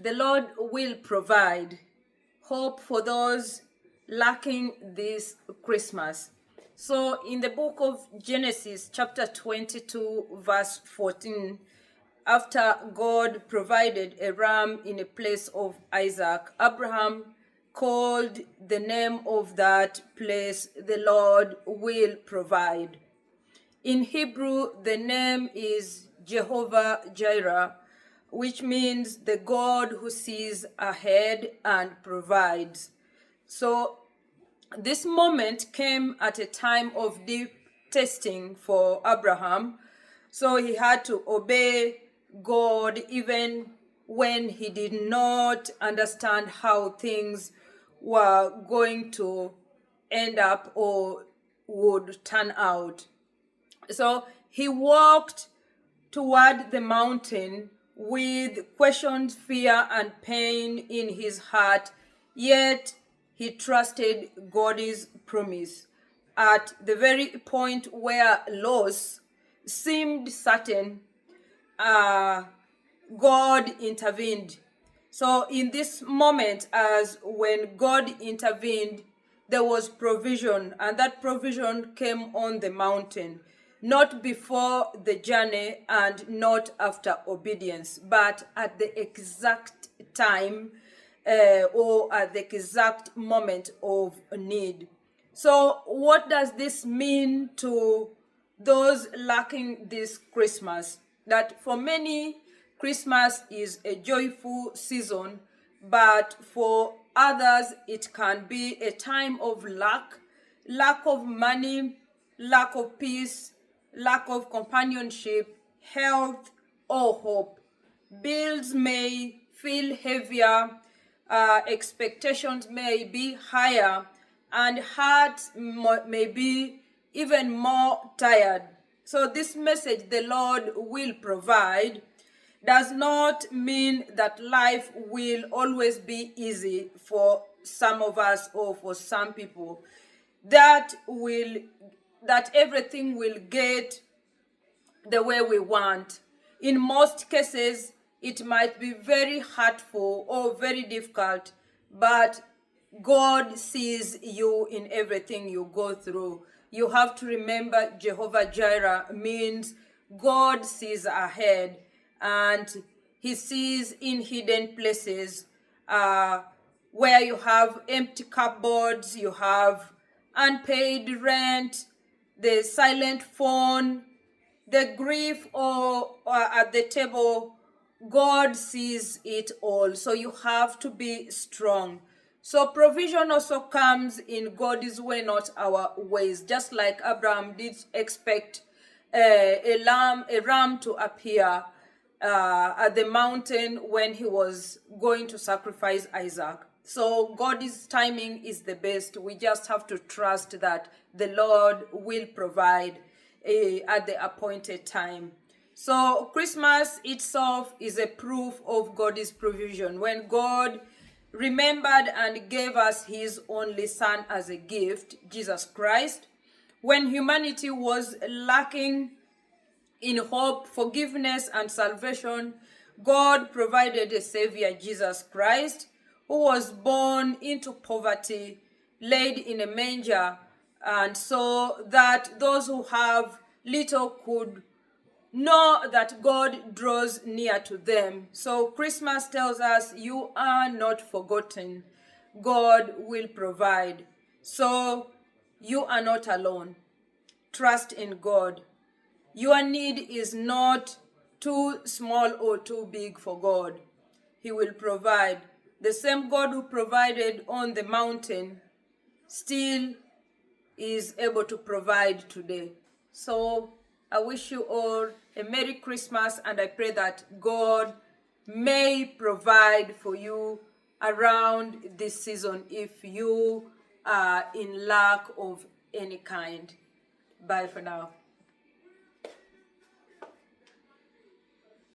the Lord will provide hope for those lacking this Christmas. So in the book of Genesis, chapter 22, verse 14, after God provided a ram in a place of Isaac, Abraham called the name of that place, the Lord will provide. In Hebrew, the name is Jehovah Jireh, which means the God who sees ahead and provides. So this moment came at a time of deep testing for Abraham. So he had to obey God even when he did not understand how things were going to end up or would turn out. So he walked toward the mountain with questions, fear, and pain in his heart, yet he trusted God's promise. At the very point where loss seemed certain, God intervened. So in this moment, as when God intervened, there was provision, and that provision came on the mountain, not before the journey and not after obedience, but at the exact time or at the exact moment of need. So what does this mean to those lacking this Christmas? That for many, Christmas is a joyful season, but for others, it can be a time of lack of money, lack of peace, lack of companionship, health, or hope. Bills may feel heavier, expectations may be higher, and hearts may be even more tired. So this message, the Lord will provide, does not mean that life will always be easy for some of us or for some people. That everything will get the way we want. In most cases, it might be very hurtful or very difficult, but God sees you in everything you go through. You have to remember Jehovah Jireh means God sees ahead, and he sees in hidden places where you have empty cupboards, you have unpaid rent, the silent phone, the grief or at the table. God sees it all. So you have to be strong. So provision also comes in God's way, not our ways. Just like Abraham did expect a ram to appear at the mountain when he was going to sacrifice Isaac. So God's timing is the best. We just have to trust that the Lord will provide at the appointed time. So Christmas itself is a proof of God's provision. When God remembered and gave us his only son as a gift, Jesus Christ, when humanity was lacking in hope, forgiveness, and salvation, God provided a Savior, Jesus Christ, who was born into poverty, laid in a manger, and so that those who have little could know that God draws near to them. So Christmas tells us you are not forgotten. God will provide. So you are not alone. Trust in God. Your need is not too small or too big for God. He will provide. The same God who provided on the mountain still is able to provide today. So I wish you all a Merry Christmas, and I pray that God may provide for you around this season if you are in lack of any kind. Bye for now.